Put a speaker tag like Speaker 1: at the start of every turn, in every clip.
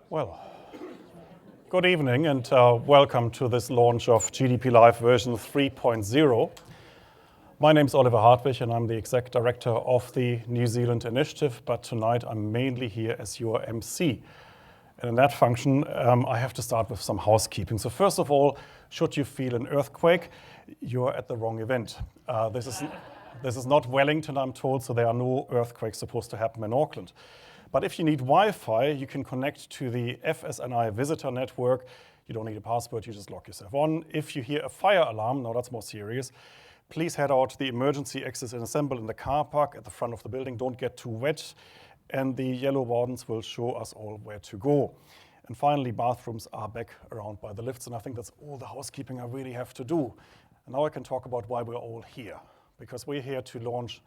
Speaker 1: Well, good evening and welcome to this launch of GDPLive version 3.0. My name is Oliver Hartwich and I'm the Exec Director of the New Zealand initiative, but tonight I'm mainly here as your MC. And in that function, I have to start with some housekeeping. So first of all, should you feel an earthquake, you're at the wrong event. This is not Wellington, I'm told, so there are no earthquakes supposed to happen in Auckland. But if you need Wi-Fi, you can connect to the FSNI visitor network. You don't need a password, you just log yourself on. If you hear a fire alarm, now that's more serious, please head out to the emergency exits and assemble in the car park at the front of the building. Don't get too wet, and the yellow wardens will show us all where to go. And finally, bathrooms are back around by the lifts, and I think that's all the housekeeping I really have to do. And now I can talk about why we're all here, because we're here to launch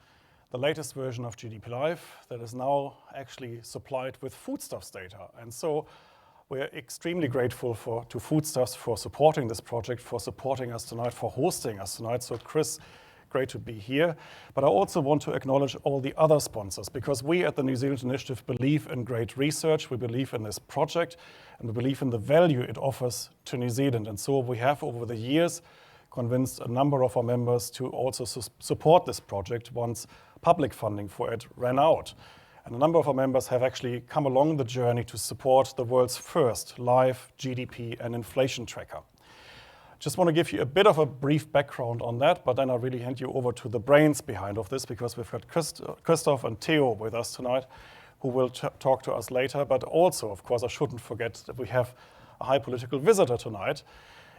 Speaker 1: the latest version of GDPLive that is now actually supplied with Foodstuffs data. And so we're extremely grateful to Foodstuffs for supporting this project, for supporting us tonight, for hosting us tonight. So Chris, great to be here. But I also want to acknowledge all the other sponsors, because we at the New Zealand Initiative believe in great research, we believe in this project, and we believe in the value it offers to New Zealand. And so we have over the years convinced a number of our members to also support this project once public funding for it ran out. And a number of our members have actually come along the journey to support the world's first live GDP and inflation tracker. Just want to give you a bit of a brief background on that, but then I'll really hand you over to the brains behind of this, because we've got Christoph and Theo with us tonight, who will talk to us later. But also, of course, I shouldn't forget that we have a high political visitor tonight.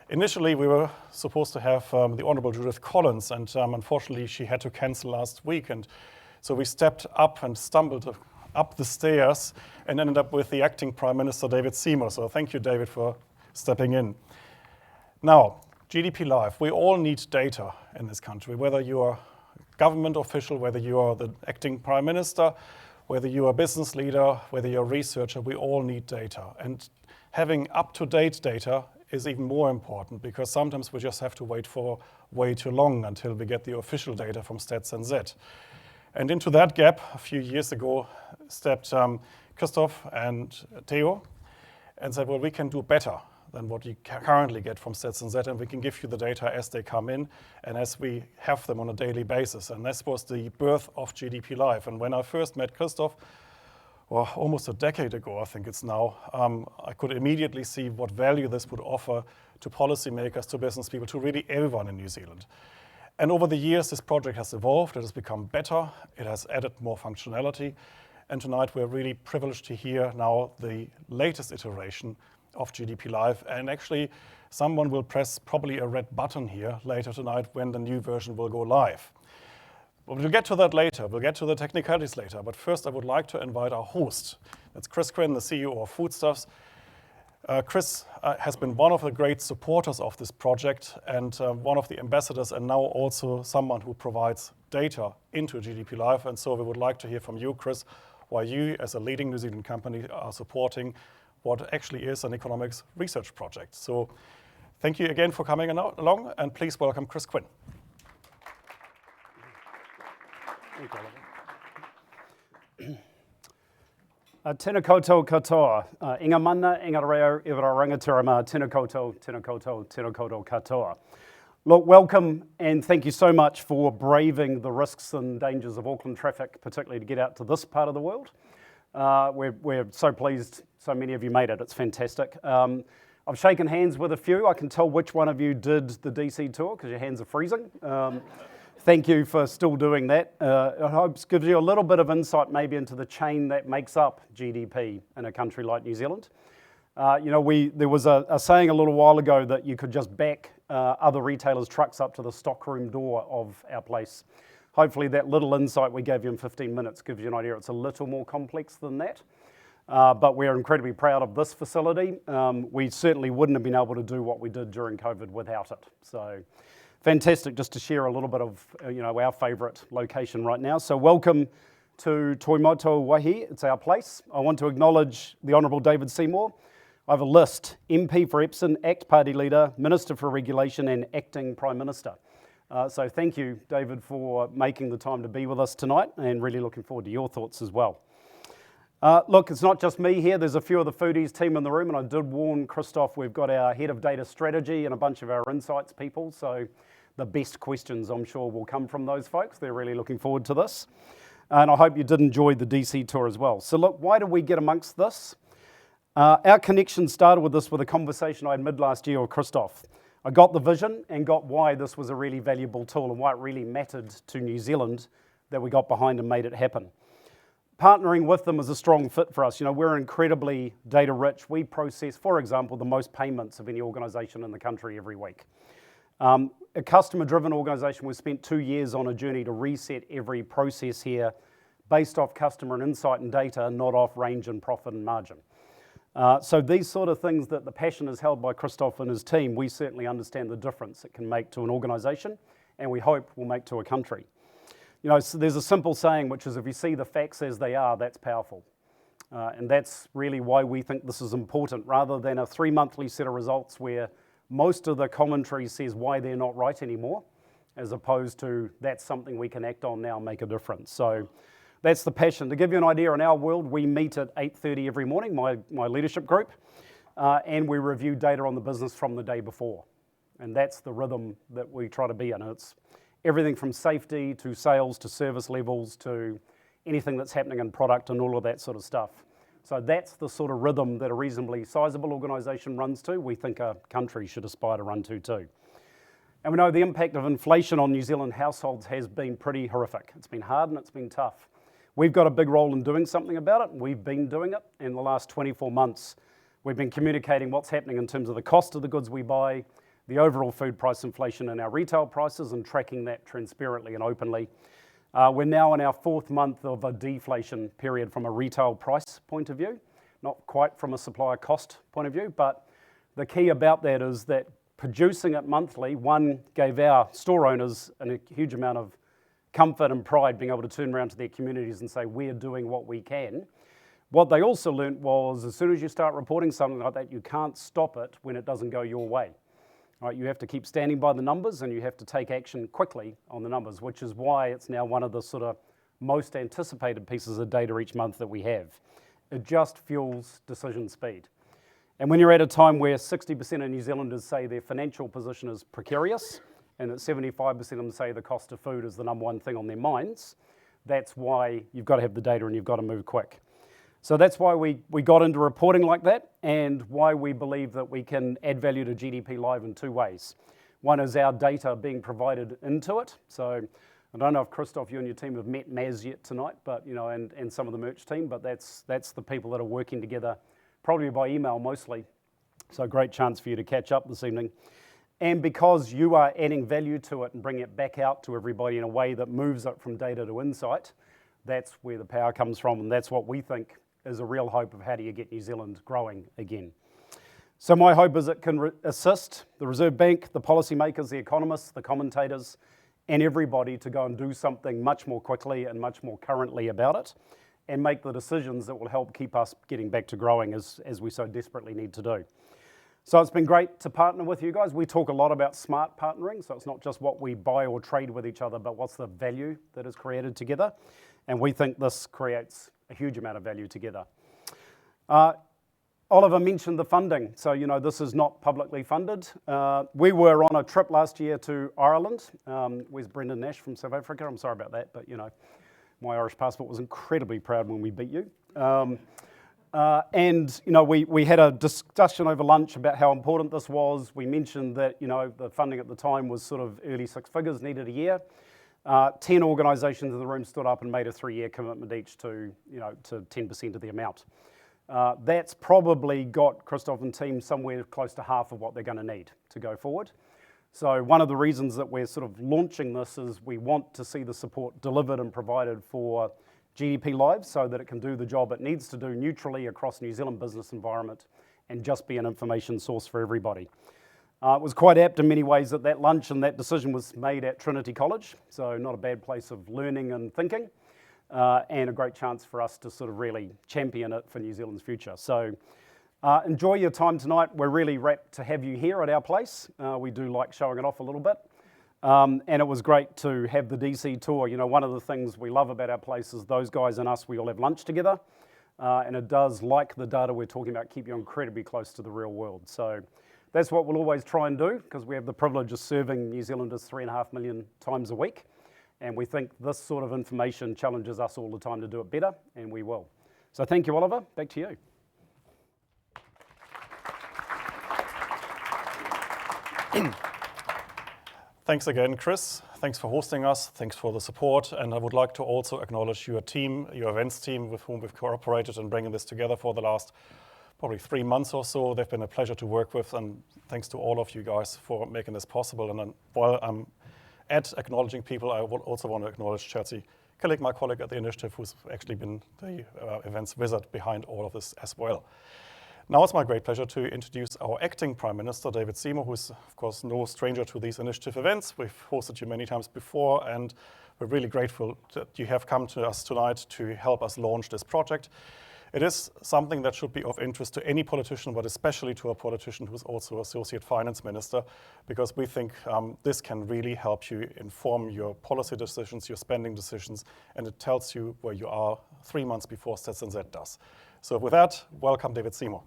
Speaker 1: Initially, we were supposed to have the Honourable Judith Collins, and unfortunately, she had to cancel last week. And so we stepped up and stumbled up the stairs and ended up with the acting Prime Minister, David Seymour. So thank you, David, for stepping in. Now, GDPLive, we all need data in this country, whether you are a government official, whether you are the acting Prime Minister, whether you are a business leader, whether you're a researcher, we all need data. And having up-to-date data is even more important, because sometimes we just have to wait for way too long until we get the official data from Stats NZ. And into that gap, a few years ago, stepped Christoph and Theo and said, well, we can do better than what you currently get from Stats NZ, and we can give you the data as they come in and as we have them on a daily basis. And this was the birth of GDPLive. And when I first met Christoph, well, almost a decade ago, I think it's now, I could immediately see what value this would offer to policymakers, to business people, to really everyone in New Zealand. And over the years, this project has evolved, it has become better, it has added more functionality. And tonight, we're really privileged to hear now the latest iteration of GDPLive. And actually, someone will press probably a red button here later tonight when the new version will go live. We'll get to that later. We'll get to the technicalities later. But first, I would like to invite our host. That's Chris Quin, the CEO of Foodstuffs. Chris has been one of the great supporters of this project and one of the ambassadors, and now also someone who provides data into GDPLive. And so we would like to hear from you, Chris, why you, as a leading New Zealand company, are supporting what actually is an economics research project. So thank you again for coming along, and please welcome Chris Quin.
Speaker 2: Tēnā koutou katoa. Inga mana, inga reo, iwara rangatirama, tēnā koutou, tēnā koutou, tēnā koutou katoa. Look, welcome and thank you so much for braving the risks and dangers of Auckland traffic, particularly to get out to this part of the world. We're so pleased so many of you made it. It's fantastic. I've shaken hands with a few. I can tell which one of you did the DC tour because your hands are freezing. Thank you for still doing that. I hope it gives you a little bit of insight maybe into the chain that makes up GDP in a country like New Zealand. There was a saying a little while ago that you could just back other retailers' trucks up to the stockroom door of our place. Hopefully that little insight we gave you in 15 minutes gives you an idea. It's a little more complex than that. But we're incredibly proud of this facility. We certainly wouldn't have been able to do what we did during COVID without it. So fantastic just to share a little bit of our favourite location right now. So welcome to Toimoto Waihi. It's our place. I want to acknowledge the Honourable David Seymour. I have a list: MP for Epsom, ACT Party Leader, Minister for Regulation and Acting Prime Minister. So thank you, David, for making the time to be with us tonight, and really looking forward to your thoughts as well. Look, it's not just me here. There's a few of the foodies team in the room, and I did warn Christoph, we've got our head of data strategy and a bunch of our insights people, so the best questions I'm sure will come from those folks. They're really looking forward to this. And I hope you did enjoy the DC tour as well. So look, why did we get amongst this? Our connection started with this with a conversation I had mid last year with Christoph. I got the vision and got why this was a really valuable tool and why it really mattered to New Zealand that we got behind and made it happen. Partnering with them is a strong fit for us. You know, we're incredibly data rich. We process, for example, the most payments of any organisation in the country every week. A customer-driven organisation, we've spent 2 years on a journey to reset every process here based off customer and insight and data, not off range and profit and margin. So these sort of things that the passion is held by Christoph and his team, we certainly understand the difference it can make to an organisation, and we hope will make to a country. You know, so there's a simple saying, which is if you see the facts as they are, that's powerful. And that's really why we think this is important, rather than a 3-monthly set of results where most of the commentary says why they're not right anymore, as opposed to that's something we can act on now and make a difference. So that's the passion. To give you an idea, in our world, we meet at 8:30 every morning, my leadership group, and we review data on the business from the day before. And that's the rhythm that we try to be in. It's everything from safety to sales to service levels to anything that's happening in product and all of that sort of stuff. So that's the sort of rhythm that a reasonably sizable organisation runs to. We think a country should aspire to run to too. And we know the impact of inflation on New Zealand households has been pretty horrific. It's been hard and it's been tough. We've got a big role in doing something about it. We've been doing it in the last 24 months. We've been communicating what's happening in terms of the cost of the goods we buy, the overall food price inflation in our retail prices, and tracking that transparently and openly. We're now in our 4th month of a deflation period from a retail price point of view, not quite from a supplier cost point of view, but the key about that is that producing it monthly, one, gave our store owners a huge amount of comfort and pride being able to turn around to their communities and say, we're doing what we can. What they also learnt was as soon as you start reporting something like that, you can't stop it when it doesn't go your way. Right, you have to keep standing by the numbers and you have to take action quickly on the numbers, which is why it's now one of the sort of most anticipated pieces of data each month that we have. It just fuels decision speed. And when you're at a time where 60% of New Zealanders say their financial position is precarious and that 75% of them say the cost of food is the number one thing on their minds, that's why you've got to have the data and you've got to move quick. So that's why we got into reporting like that and why we believe that we can add value to GDPLive in 2 ways. One is our data being provided into it. So I don't know if Christoph, you and your team have met Massey yet tonight, but you know, and some of the merch team, but that's the people that are working together, probably by email mostly. So great chance for you to catch up this evening. And because you are adding value to it and bringing it back out to everybody in a way that moves it from data to insight, that's where the power comes from, and that's what we think is a real hope of how do you get New Zealand growing again. So my hope is it can assist the Reserve Bank, the policymakers, the economists, the commentators, and everybody to go and do something much more quickly and much more currently about it, and make the decisions that will help keep us getting back to growing as we so desperately need to do. So it's been great to partner with you guys. We talk a lot about smart partnering, so it's not just what we buy or trade with each other, but what's the value that is created together. And we think this creates a huge amount of value together. Oliver mentioned the funding. So, you know, this is not publicly funded. We were on a trip last year to Ireland. Where's Brendan Nash from South Africa? I'm sorry about that, but, you know, my Irish passport was incredibly proud when we beat you. And, you know, we had a discussion over lunch about how important this was. We mentioned that, you know, the funding at the time was sort of early 6 figures, needed a year. 10 organisations in the room stood up and made a 3-year commitment each to, you know, to 10% of the amount. That's probably got Christoph and team somewhere close to half of what they're going to need to go forward. So one of the reasons that we're sort of launching this is we want to see the support delivered and provided for GDPLive so that it can do the job it needs to do neutrally across New Zealand business environment and just be an information source for everybody. It was quite apt in many ways that that lunch and that decision was made at Trinity College, so not a bad place of learning and thinking, and a great chance for us to sort of really champion it for New Zealand's future. So enjoy your time tonight. We're really rapt to have you here at our place. We do like showing it off a little bit. And it was great to have the DC tour. You know, one of the things we love about our place is those guys and us, we all have lunch together. and it does, like the data we're talking about, keep you incredibly close to the real world. So that's what we'll always try and do, because we have the privilege of serving New Zealanders 3.5 million times a week, and we think this sort of information challenges us all the time to do it better, and we will. So thank you, Oliver. Back to you.
Speaker 1: Thanks again, Chris. Thanks for hosting us. Thanks for the support. And I would like to also acknowledge your team, your events team, with whom we've cooperated in bringing this together for the last probably 3 months or so. They've been a pleasure to work with, and thanks to all of you guys for making this possible. And then while I'm at acknowledging people, I would also want to acknowledge Chelsea Killick, my colleague at the initiative, who's actually been the events wizard behind all of this as well. Now it's my great pleasure to introduce our acting Prime Minister, David Seymour, who is, of course, no stranger to these initiative events. We've hosted you many times before, and we're really grateful that you have come to us tonight to help us launch this project. It is something that should be of interest to any politician, but especially to a politician who's also Associate Finance Minister, because we think this can really help you inform your policy decisions, your spending decisions, and it tells you where you are 3 months before SZ does. So with that, welcome David Seymour.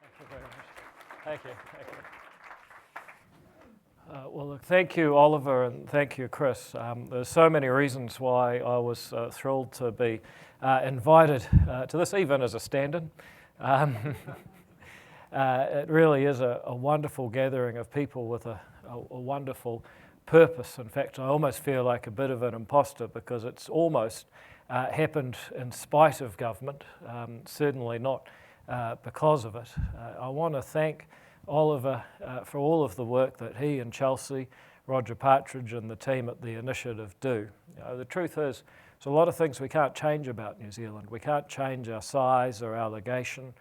Speaker 3: Thank you very much. Thank you. Thank you. Well, look, thank you, Oliver, and thank you, Chris. There's so many reasons why I was thrilled to be invited to this, even as a stand-in. It really is a wonderful gathering of people with a wonderful purpose. In fact, I almost feel like a bit of an imposter because it's almost happened in spite of government, certainly not because of it. I want to thank Oliver for all of the work that he and Chelsea, Roger Partridge and the team at the initiative do. The truth is, there's a lot of things we can't change about New Zealand. We can't change our size or our legation.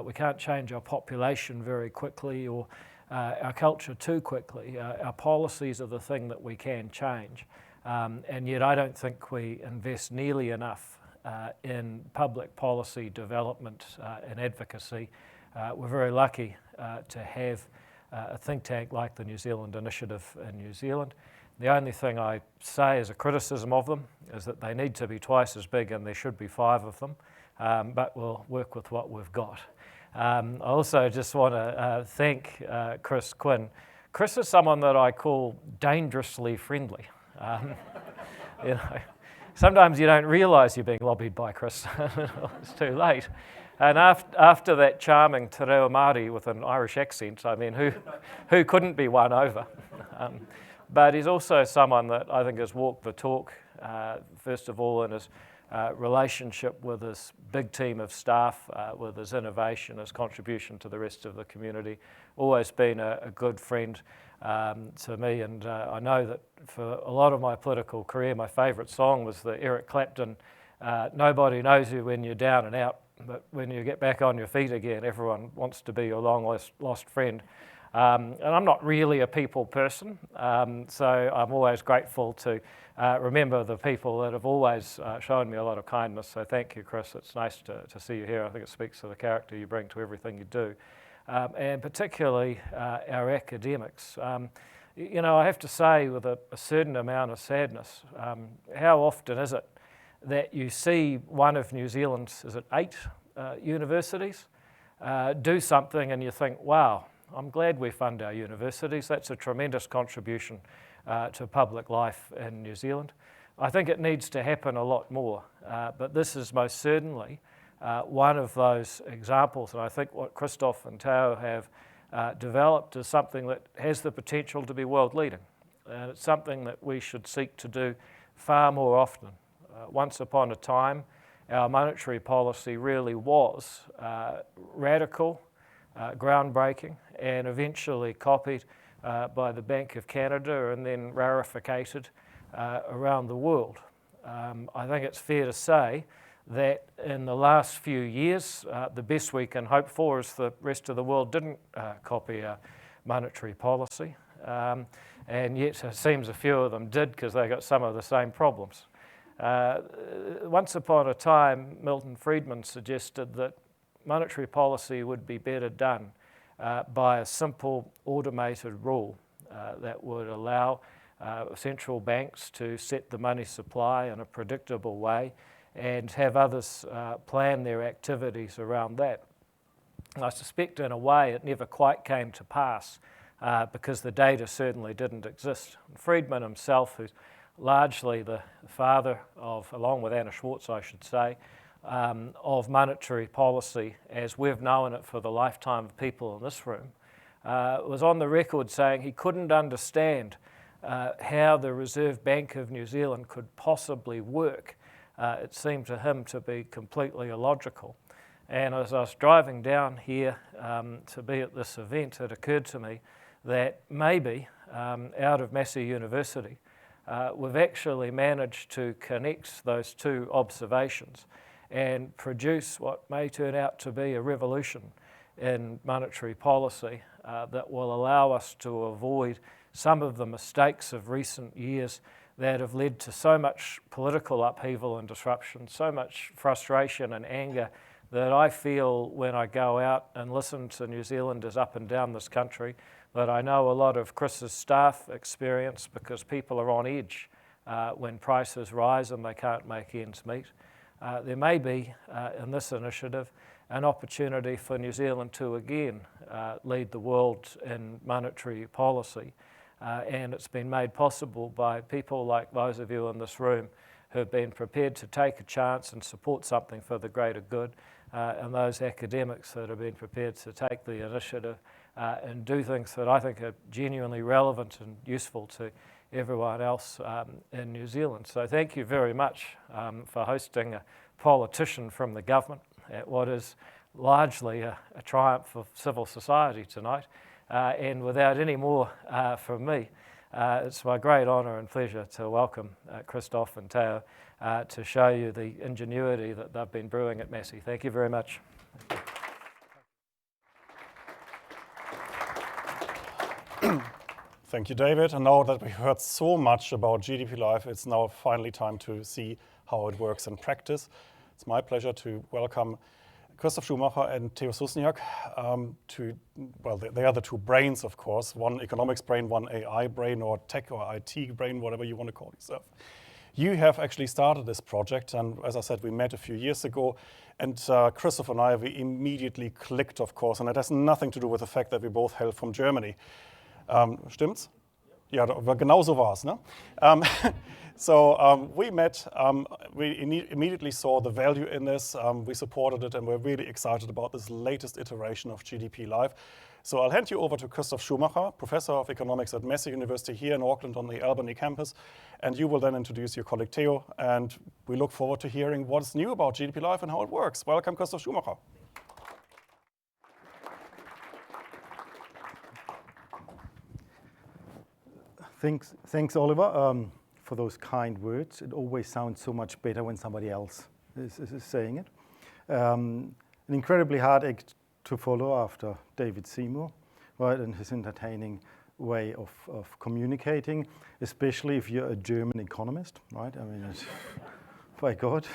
Speaker 3: We can't change our population very quickly or our culture too quickly. Our policies are the thing that we can change. And yet I don't think we invest nearly enough in public policy development and advocacy. We're very lucky to have a think tank like the New Zealand Initiative in New Zealand. The only thing I say as a criticism of them is that they need to be twice as big and there should be 5 of them, but we'll work with what we've got. I also just want to thank Chris Quin. Chris is someone that I call dangerously friendly. You know, sometimes you don't realise you're being lobbied by Chris. It's too late. And after that charming te reo Māori with an Irish accent, I mean, who couldn't be won over? But he's also someone that I think has walked the talk, first of all, in his relationship with his big team of staff, with his innovation, his contribution to the rest of the community. Always been a good friend to me, and I know that for a lot of my political career, my favourite song was the Eric Clapton, "Nobody knows you when you're down and out, but when you get back on your feet again, everyone wants to be your long lost friend." And I'm not really a people person, so I'm always grateful to remember the people that have always shown me a lot of kindness. So thank you, Chris. It's nice to see you here. I think it speaks to the character you bring to everything you do, and particularly our academics. You know, I have to say with a certain amount of sadness, how often is it that you see one of New Zealand's, is it 8 universities, do something and you think, wow, I'm glad we fund our universities. That's a tremendous contribution to public life in New Zealand. I think it needs to happen a lot more, but this is most certainly one of those examples, and I think what Christoph and Tao have developed is something that has the potential to be world leading, and it's something that we should seek to do far more often. Once upon a time, our monetary policy really was radical, groundbreaking, and eventually copied by the Bank of Canada and then rarificated around the world. I think it's fair to say that in the last few years, the best we can hope for is the rest of the world didn't copy our monetary policy, and yet it seems a few of them did because they got some of the same problems. Once upon a time, Milton Friedman suggested that monetary policy would be better done by a simple automated rule that would allow central banks to set the money supply in a predictable way and have others plan their activities around that. And I suspect in a way it never quite came to pass because the data certainly didn't exist. Friedman himself, who's largely the father of, along with Anna Schwartz I should say, of monetary policy as we've known it for the lifetime of people in this room, was on the record saying he couldn't understand how the Reserve Bank of New Zealand could possibly work. It seemed to him to be completely illogical. And as I was driving down here to be at this event, it occurred to me that maybe out of Massey University, we've actually managed to connect those two observations and produce what may turn out to be a revolution in monetary policy that will allow us to avoid some of the mistakes of recent years that have led to so much political upheaval and disruption, so much frustration and anger that I feel when I go out and listen to New Zealanders up and down this country, that I know a lot of Chris's staff experience because people are on edge when prices rise and they can't make ends meet. There may be, in this initiative, an opportunity for New Zealand to again lead the world in monetary policy. And it's been made possible by people like those of you in this room who have been prepared to take a chance and support something for the greater good, and those academics that have been prepared to take the initiative and do things that I think are genuinely relevant and useful to everyone else in New Zealand. So thank you very much for hosting a politician from the government at what is largely a triumph of civil society tonight. And without any more from me, it's my great honour and pleasure to welcome Christoph and Theo to show you the ingenuity that they've been brewing at Massey. Thank you very much.
Speaker 1: Thank you, David. And now that we heard so much about GDPLive, it's now finally time to see how it works in practice. It's my pleasure to welcome Christoph Schumacher and Theo Susnjak. They are the two brains, of course, one economics brain, one AI brain, or tech or IT brain, whatever you want to call yourself. You have actually started this project, and as I said, we met a few years ago, and Christoph and I, we immediately clicked, of course, and it has nothing to do with the fact that we both hail from Germany. Stimmt's? Ja, aber genau so war es, ne? So we met, we immediately saw the value in this, we supported it, and we're really excited about this latest iteration of GDPLive. So I'll hand you over to Christoph Schumacher, Professor of Economics at Massey University here in Auckland on the Albany campus, and you will then introduce your colleague Theo, and we look forward to hearing what's new about GDPLive and how it works. Welcome, Christoph Schumacher.
Speaker 4: Thanks, Oliver, for those kind words. It always sounds so much better when somebody else is saying it. An incredibly hard act to follow after David Seymour, right, and his entertaining way of communicating, especially if you're a German economist, right? I mean, by God,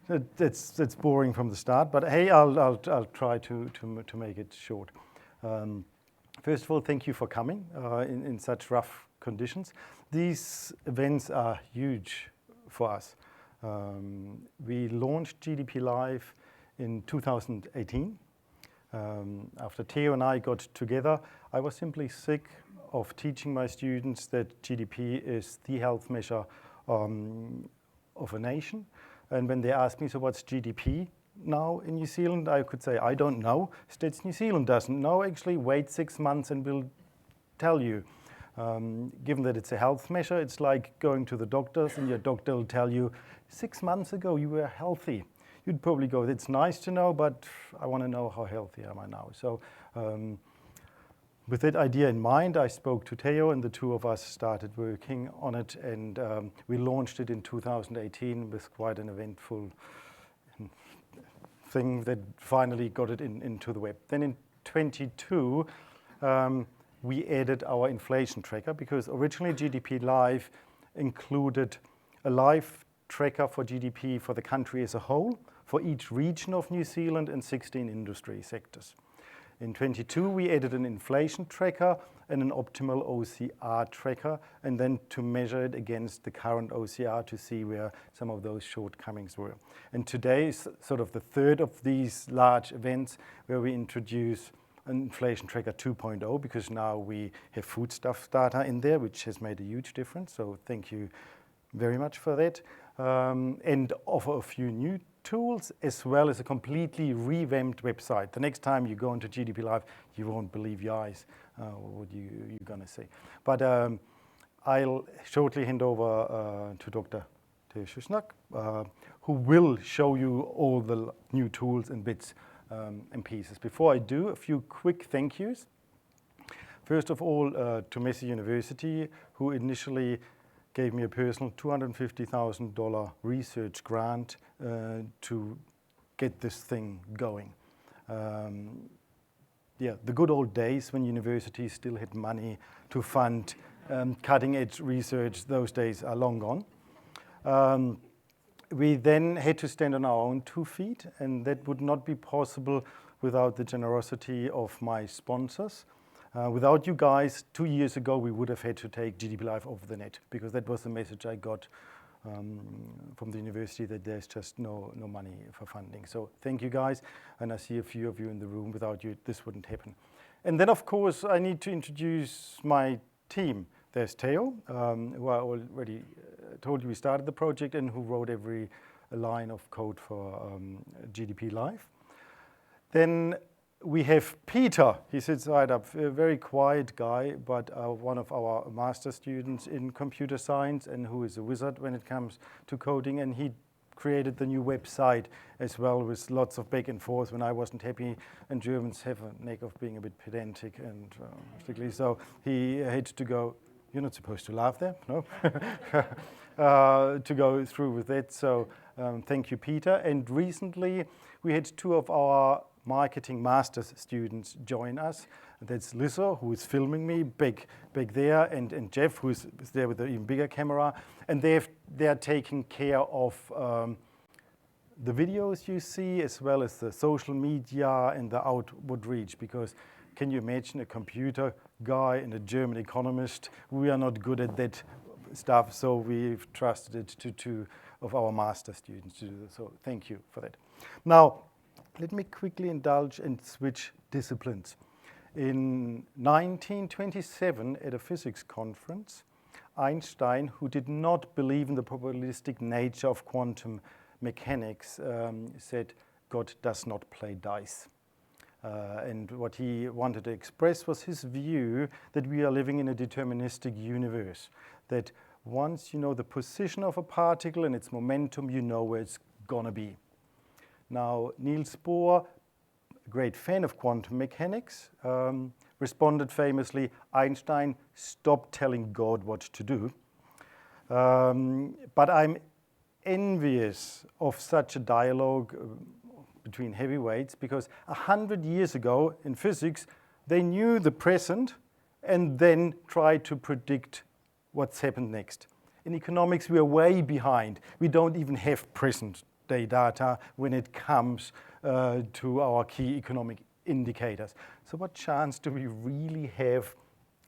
Speaker 4: it's boring from the start. But hey, I'll try to make it short. First of all, thank you for coming in such rough conditions. These events are huge for us. We launched GDPLive in 2018. After Theo and I got together, I was simply sick of teaching my students that GDP is the health measure of a nation. And when they asked me, so what's GDP? Now in New Zealand, I could say, I don't know. States New Zealand doesn't know. Actually, wait 6 months and we'll tell you. Given that it's a health measure, it's like going to the doctors and your doctor will tell you, 6 months ago you were healthy. You'd probably go, it's nice to know, but I want to know how healthy am I now. So with that idea in mind, I spoke to Theo and the two of us started working on it, and we launched it in 2018 with quite an eventful thing that finally got it into the web. Then in 22, we added our inflation tracker because originally GDPLive included a live tracker for GDP for the country as a whole, for each region of New Zealand and 16 industry sectors. In 22, we added an inflation tracker and an optimal OCR tracker, and then to measure it against the current OCR to see where some of those shortcomings were. And today is sort of the third of these large events where we introduce an Inflation Tracker 2.0, because now we have Foodstuffs data in there, which has made a huge difference. So thank you very much for that. And offer a few new tools, as well as a completely revamped website. The next time you go into GDPLive, you won't believe your eyes what you're going to see. But I'll shortly hand over to Dr. Susnjak, who will show you all the new tools and bits and pieces. Before I do, a few quick thank yous. First of all, to Massey University, who initially gave me a personal $250,000 research grant to get this thing going. Yeah, the good old days when universities still had money to fund cutting-edge research, those days are long gone. We then had to stand on our own 2 feet, and that would not be possible without the generosity of my sponsors. Without you guys, 2 years ago, we would have had to take GDPLive off the net, because that was the message I got from the university, that there's just no money for funding. So thank you guys, and I see a few of you in the room. Without you, this wouldn't happen. And then, of course, I need to introduce my team. There's Theo, who I already told you we started the project and who wrote every line of code for GDPLive. Then we have Peter. He sits right up, a very quiet guy, but one of our master students in computer science, and who is a wizard when it comes to coding. And he created the new website as well, with lots of back and forth when I wasn't happy. And Germans have a knack of being a bit pedantic, and particularly so he had to go. You're not supposed to laugh there, no? To go through with that. So thank you, Peter. And recently we had 2 of our marketing master's students join us. That's Lisa, who is filming me back there, and Jeff, who is there with the even bigger camera. And they're taking care of the videos you see, as well as the social media and the outward reach. Because can you imagine a computer guy and a German economist? We are not good at that stuff, so we've trusted it to 2 of our master students to do this. So thank you for that. Now, let me quickly indulge and switch disciplines. In 1927, at a physics conference, Einstein, who did not believe in the probabilistic nature of quantum mechanics, said, God does not play dice. And what he wanted to express was his view that we are living in a deterministic universe, that once you know the position of a particle and its momentum, you know where it's gonna be. Now, Niels Bohr, a great fan of quantum mechanics, responded famously, Einstein, stop telling God what to do. But I'm envious of such a dialogue between heavyweights, because 100 years ago in physics, they knew the present and then tried to predict what's happened next. In economics, we are way behind. We don't even have present day data when it comes to our key economic indicators. So what chance do we really have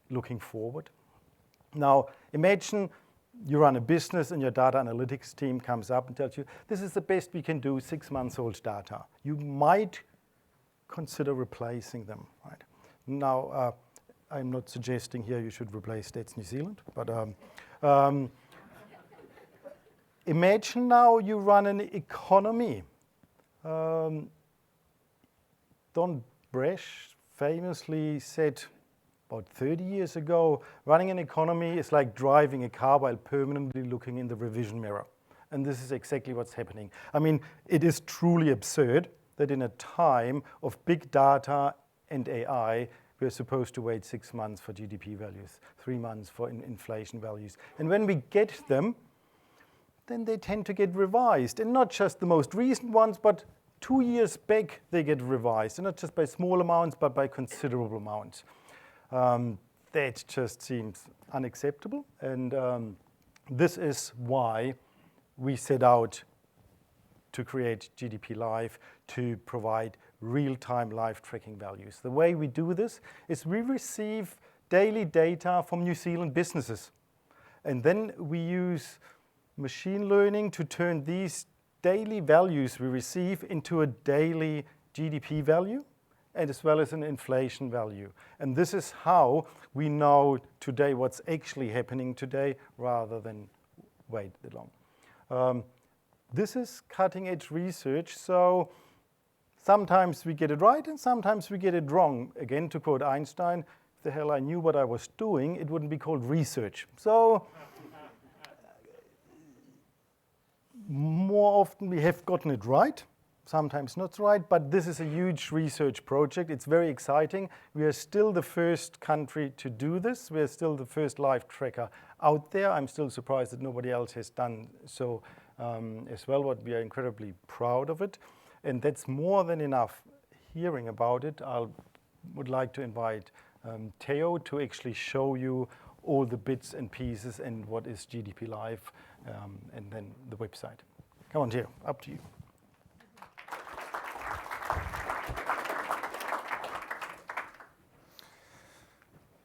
Speaker 4: looking forward? Now, imagine you run a business and your data analytics team comes up and tells you, this is the best we can do, 6 months old data. You might consider replacing them, right? Now, I'm not suggesting here you should replace Stats New Zealand, but imagine now you run an economy. Don Bresch famously said about 30 years ago, running an economy is like driving a car while permanently looking in the revision mirror. And this is exactly what's happening. I mean, it is truly absurd that in a time of big data and AI, we're supposed to wait 6 months for GDP values, 3 months for inflation values. And when we get them, then they tend to get revised. And not just the most recent ones, but 2 years back, they get revised. And not just by small amounts, but by considerable amounts. That just seems unacceptable. And this is why we set out to create GDPLive to provide real-time live tracking values. The way we do this is we receive daily data from New Zealand businesses. And then we use machine learning to turn these daily values we receive into a daily GDP value, and as well as an inflation value. And this is how we know today what's actually happening today rather than wait that long. This is cutting edge research, so sometimes we get it right and sometimes we get it wrong. Again, to quote Einstein, if the hell I knew what I was doing, it wouldn't be called research. So more often we have gotten it right, sometimes not right, but this is a huge research project. It's very exciting. We are still the first country to do this. We are still the first live tracker out there. I'm still surprised that nobody else has done so as well, but we are incredibly proud of it. And that's more than enough hearing about it. I would like to invite Theo to actually show you all the bits and pieces and what is GDPLive and then the website. Come on, Theo, up to you.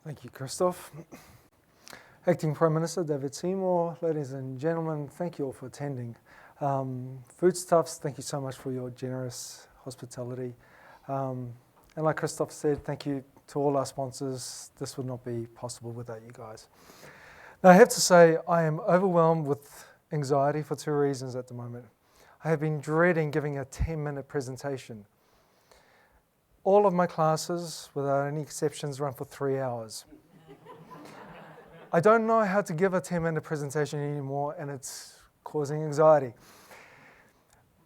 Speaker 5: Thank you, Christoph. Acting Prime Minister David Seymour, ladies and gentlemen, thank you all for attending. Foodstuffs, thank you so much for your generous hospitality. And like Christoph said, thank you to all our sponsors. This would not be possible without you guys. Now, I have to say, I am overwhelmed with anxiety for two reasons at the moment. I have been dreading giving a 10-minute presentation. All of my classes, without any exceptions, run for 3 hours. I don't know how to give a 10-minute presentation anymore, and it's causing anxiety.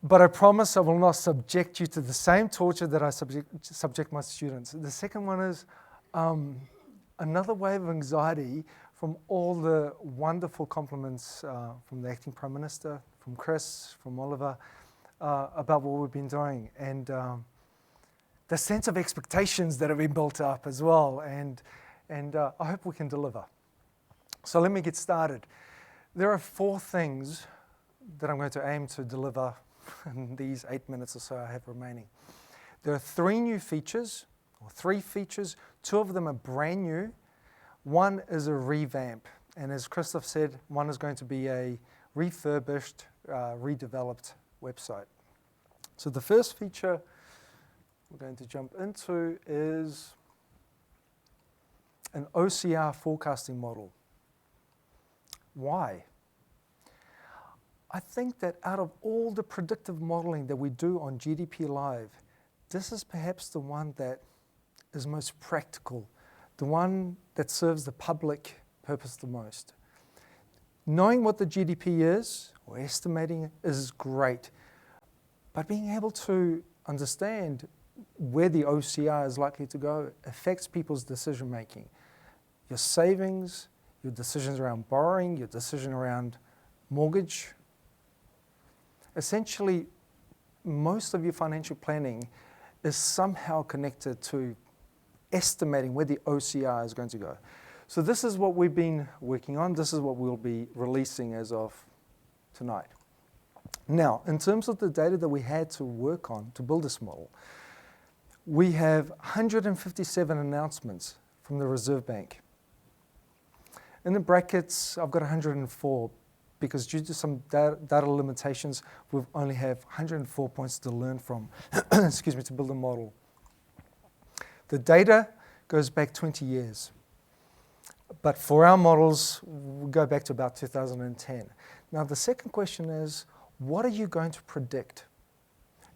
Speaker 5: But I promise I will not subject you to the same torture that I subject my students. The second one is another wave of anxiety from all the wonderful compliments from the Acting Prime Minister, from Chris, from Oliver, about what we've been doing. And the sense of expectations that have been built up as well, and I hope we can deliver. So let me get started. There are 4 things that I'm going to aim to deliver in these 8 minutes or so I have remaining. There are 3 new features, or 3 features. 2 of them are brand new. 1 is a revamp, and as Christoph said, 1 is going to be a refurbished, redeveloped website. So the first feature we're going to jump into is an OCR forecasting model. Why? I think that out of all the predictive modeling that we do on GDPLive, this is perhaps the one that is most practical, the one that serves the public purpose the most. Knowing what the GDP is, or estimating it, is great, but being able to understand where the OCR is likely to go affects people's decision making. Your savings, your decisions around borrowing, your decision around mortgage. Essentially, most of your financial planning is somehow connected to estimating where the OCR is going to go. So this is what we've been working on. This is what we'll be releasing as of tonight. Now, in terms of the data that we had to work on to build this model, we have 157 announcements from the Reserve Bank. In the brackets, I've got 104 because due to some data limitations, we only have 104 points to learn from, excuse me, to build a model. The data goes back 20 years. But for our models, we go back to about 2010. Now, the second question is, what are you going to predict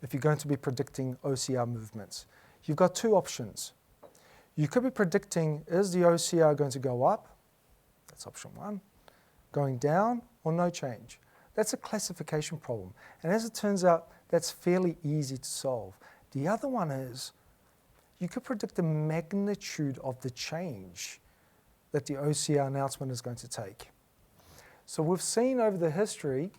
Speaker 5: if you're going to be predicting OCR movements? You've got 2 options. You could be predicting, is the OCR going to go up? That's option 1. Going down or no change? That's a classification problem. And as it turns out, that's fairly easy to solve. The other one is, you could predict the magnitude of the change that the OCR announcement is going to take. So we've seen over the history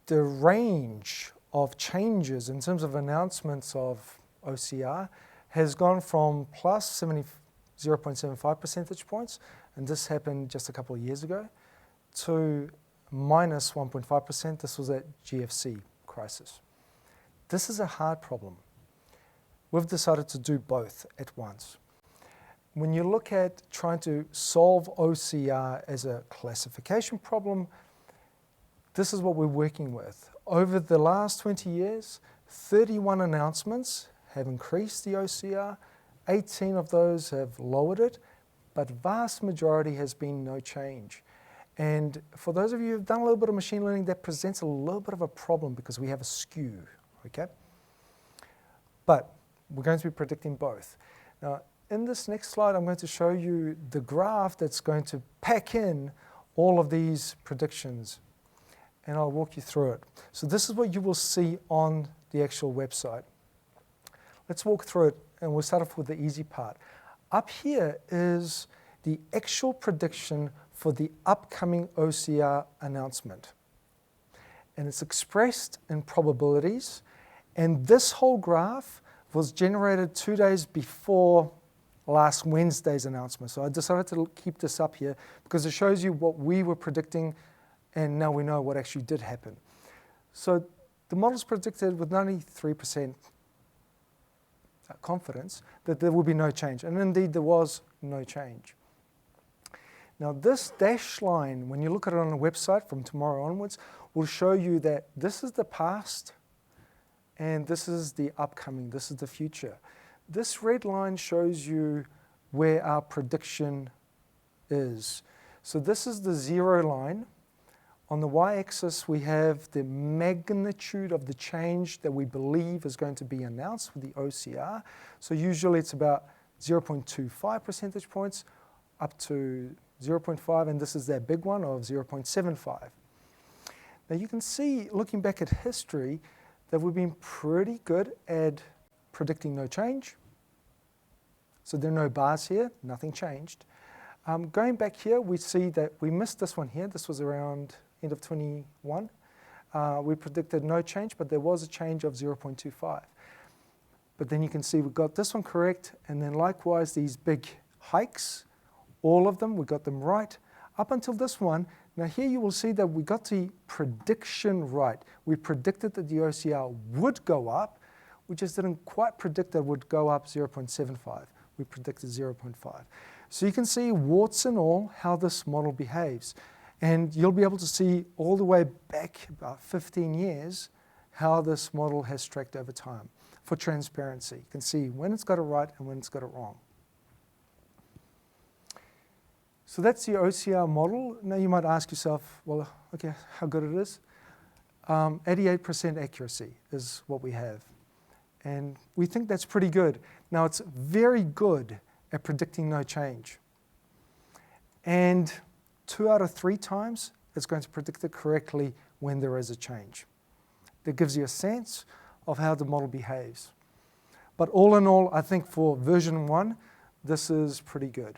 Speaker 5: the range of changes in terms of announcements of OCR has gone from plus 0.75 percentage points, and this happened just a couple of years ago, to minus 1.5%. This was at GFC crisis. This is a hard problem. We've decided to do both at once. when you look at trying to solve OCR as a classification problem, this is what we're working with. Over the last 20 years, 31 announcements have increased the OCR, 18 of those have lowered it, but vast majority has been no change. And for those of you who've done a little bit of machine learning, that presents a little bit of a problem because we have a skew, okay? But we're going to be predicting both. Now, in this next slide, I'm going to show you the graph that's going to pack in all of these predictions, and I'll walk you through it. So this is what you will see on the actual website. Let's walk through it, and we'll start off with the easy part. Up here is the actual prediction for the upcoming OCR announcement. And it's expressed in probabilities, and this whole graph was generated 2 days before last Wednesday's announcement. So I decided to keep this up here because it shows you what we were predicting, and now we know what actually did happen. So the models predicted with 93% confidence that there will be no change, and indeed there was no change. Now this dashed line, when you look at it on the website from tomorrow onwards, will show you that this is the past and this is the upcoming, this is the future. This red line shows you where our prediction is. So this is the 0 line. On the y-axis, we have the magnitude of the change that we believe is going to be announced with the OCR. So usually it's about 0.25 percentage points up to 0.5, and this is that big one of 0.75. Now you can see, looking back at history, that we've been pretty good at predicting no change. So there are no bars here, nothing changed. Going back here, we see that we missed this one here. This was around end of 21. We predicted no change, but there was a change of 0.25. But then you can see we got this one correct, and then likewise these big hikes, all of them, we got them right, up until this one. Now here you will see that we got the prediction right. We predicted that the OCR would go up. We just didn't quite predict that it would go up 0.75. We predicted 0.5. So you can see, warts and all, how this model behaves. And you'll be able to see all the way back about 15 years how this model has tracked over time. For transparency, you can see when it's got it right and when it's got it wrong. So that's the OCR model. Now you might ask yourself, well, okay, how good it is? 88% accuracy is what we have. And we think that's pretty good. Now it's very good at predicting no change. And 2 out of 3 times, it's going to predict it correctly when there is a change. That gives you a sense of how the model behaves. But all in all, I think for version 1, this is pretty good.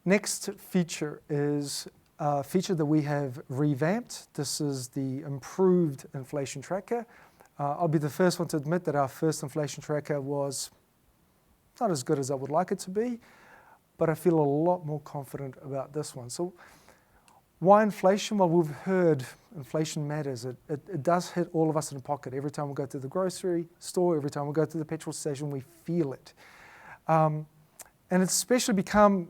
Speaker 5: Next feature is a feature that we have revamped. This is the improved inflation tracker. I'll be the first one to admit that our first inflation tracker was not as good as I would like it to be, but I feel a lot more confident about this one. So why inflation? Well, we've heard inflation matters. It does hit all of us in the pocket. Every time we go to the grocery store, every time we go to the petrol station, we feel it. And it's especially become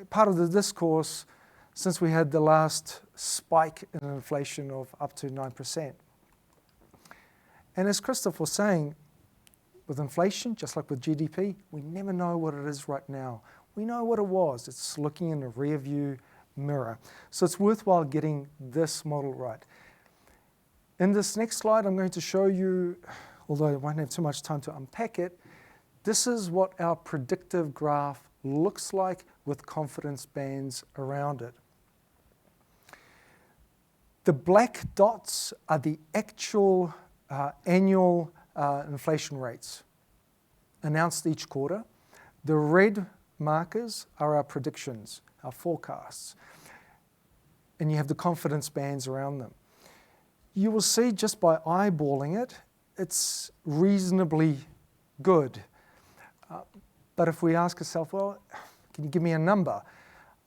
Speaker 5: part of the discourse since we had the last spike in inflation of up to 9%. And as Christoph was saying, with inflation, just like with GDP, we never know what it is right now. We know what it was. It's looking in the rear view mirror. So it's worthwhile getting this model right. In this next slide, I'm going to show you, although I won't have too much time to unpack it, this is what our predictive graph looks like with confidence bands around it. The black dots are the actual annual inflation rates announced each quarter. The red markers are our predictions, our forecasts. And you have the confidence bands around them. You will see just by eyeballing it, it's reasonably good. But if we ask ourselves, well, can you give me a number?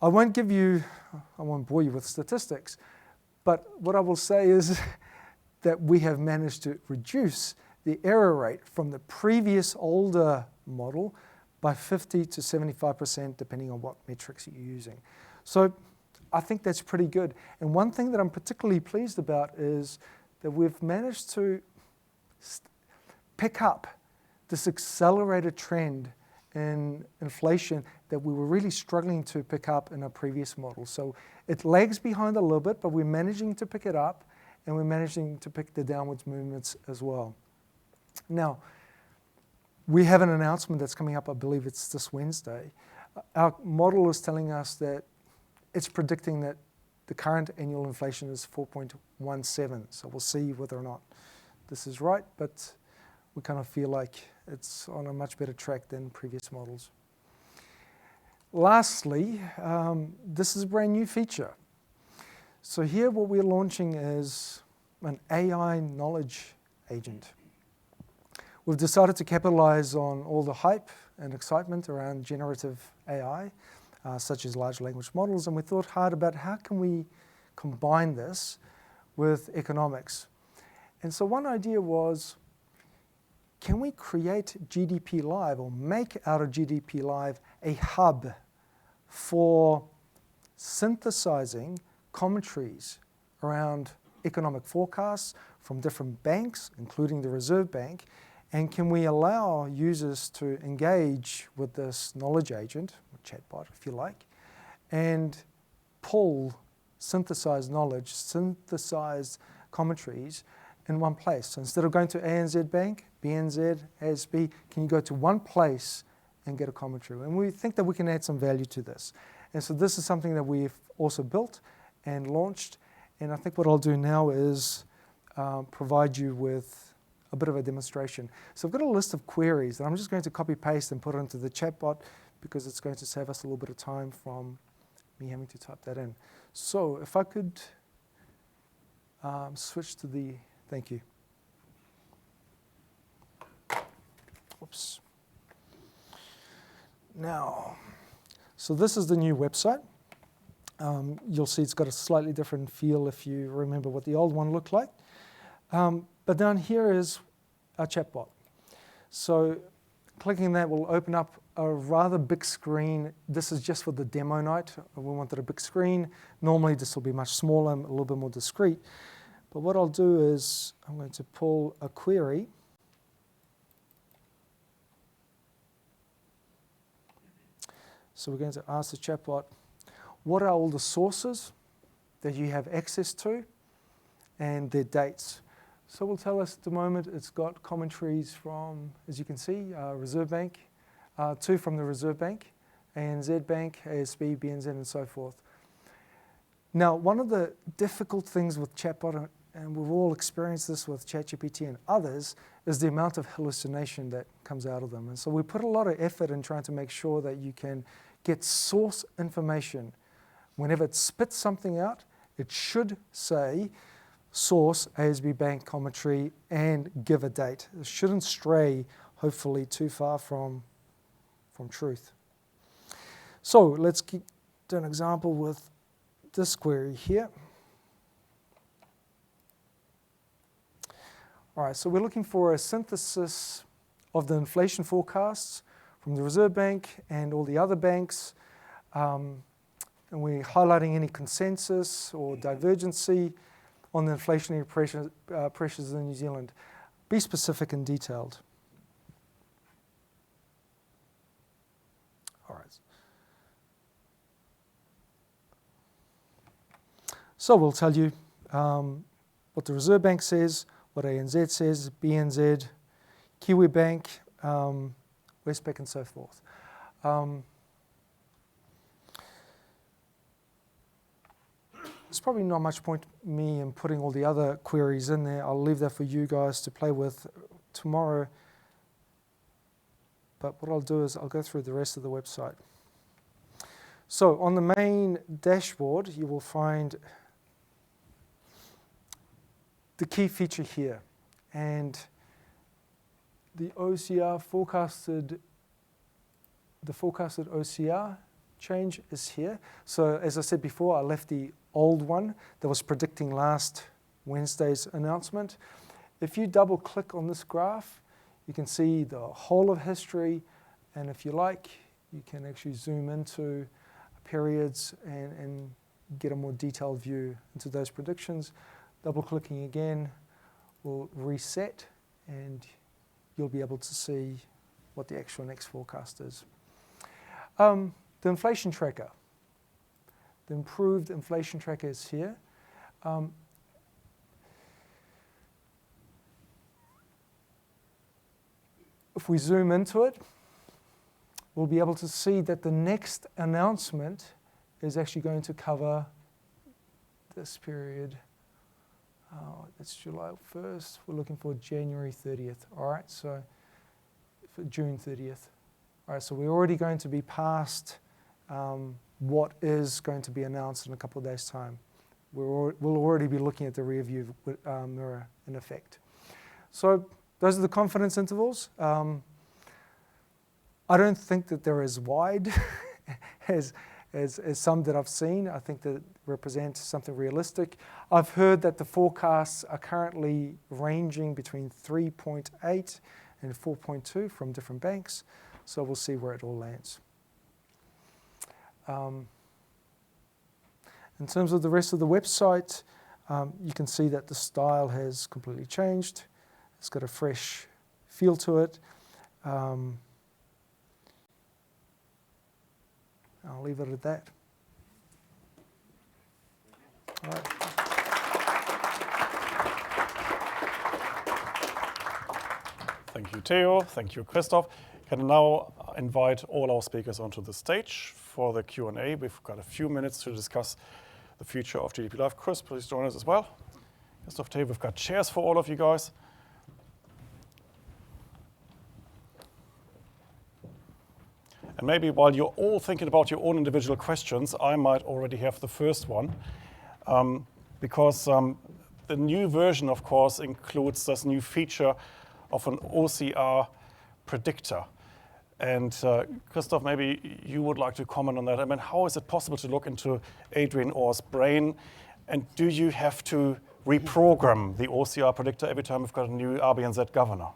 Speaker 5: I won't bore you with statistics, but what I will say is that we have managed to reduce the error rate from the previous older model by 50 to 75% depending on what metrics you're using. So I think that's pretty good. And one thing that I'm particularly pleased about is that we've managed to pick up this accelerated trend in inflation that we were really struggling to pick up in our previous model. So it lags behind a little bit, but we're managing to pick it up, and we're managing to pick the downwards movements as well. Now, we have an announcement that's coming up, I believe it's this Wednesday. Our model is telling us that it's predicting that the current annual inflation is 4.17. So we'll see whether or not this is right, but we kind of feel like it's on a much better track than previous models. Lastly, this is a brand new feature. So here what we're launching is an AI knowledge agent. We've decided to capitalize on all the hype and excitement around generative AI, such as large language models, and we thought hard about how can we combine this with economics. And so one idea was, can we create GDPLive or make out of GDPLive a hub for synthesizing commentaries around economic forecasts from different banks, including the Reserve Bank, and can we allow users to engage with this knowledge agent, or chatbot if you like, and pull synthesized knowledge, synthesized commentaries in one place. So instead of going to ANZ Bank, BNZ, ASB, can you go to one place and get a commentary? And we think that we can add some value to this. And so this is something that we've also built and launched. And I think what I'll do now is provide you with a bit of a demonstration. So I've got a list of queries that I'm just going to copy paste and put it into the chatbot because it's going to save us a little bit of time from me having to type that in. So if I could switch to the, thank you. Whoops. Now, so this is the new website. You'll see it's got a slightly different feel if you remember what the old one looked like. But down here is our chatbot. So clicking that will open up a rather big screen. This is just for the demo night. We wanted a big screen. Normally this will be much smaller, a little bit more discreet. But what I'll do is I'm going to pull a query. So we're going to ask the chatbot, what are all the sources that you have access to and their dates? So we'll tell us at the moment it's got commentaries from, as you can see, Reserve Bank, 2 from the Reserve Bank, ANZ Bank, ASB, BNZ, and so forth. Now, one of the difficult things with chatbot, and we've all experienced this with ChatGPT and others, is the amount of hallucination that comes out of them. And so we put a lot of effort in trying to make sure that you can get source information. Whenever it spits something out, it should say source, ASB Bank commentary, and give a date. It shouldn't stray, hopefully, too far from truth. So let's do an example with this query here. All right, so we're looking for a synthesis of the inflation forecasts from the Reserve Bank and all the other banks. And we're highlighting any consensus or divergency on the inflationary pressures in New Zealand. Be specific and detailed. All right. So we'll tell you what the Reserve Bank says, what ANZ says, BNZ, Kiwi Bank, Westpac, and so forth. There's probably not much point me in putting all the other queries in there. I'll leave that for you guys to play with tomorrow. But what I'll do is I'll go through the rest of the website. So on the main dashboard, you will find the key feature here. And the OCR forecasted OCR change is here. So as I said before, I left the old one that was predicting last Wednesday's announcement. If you double click on this graph, you can see the whole of history And if you like, you can actually zoom into periods and get a more detailed view into those predictions. Double-clicking again will reset, and you'll be able to see what the actual next forecast is. The inflation tracker. The improved inflation tracker is here. If we zoom into it, we'll be able to see that the next announcement is actually going to cover this period. That's July 1st. We're looking for January 30th. All right, so for June 30th. All right, so we're already going to be past what is going to be announced in a couple of days' time. We'll already be looking at the rear view mirror in effect. So those are the confidence intervals. I don't think that they're as wide as some that I've seen. I think that represents something realistic. I've heard that the forecasts are currently ranging between 3.8 and 4.2 from different banks, so we'll see where it all lands. In terms of the rest of the website, you can see that the style has completely changed. It's got a fresh feel to it. I'll leave it at that. All right.
Speaker 1: Thank you, Theo. Thank you, Christoph. Can now invite all our speakers onto the stage for the Q&A. We've got a few minutes to discuss the future of GDPLive. Chris, please join us as well. Christoph, Theo, we've got chairs for all of you guys. And maybe while you're all thinking about your own individual questions, I might already have the first one. Because the new version, of course, includes this new feature of an OCR predictor. And Christoph, maybe you would like to comment on that. I mean, how is it possible to look into Adrian Orr's brain? And do you have to reprogram the OCR predictor every time we've got a new RBNZ governor?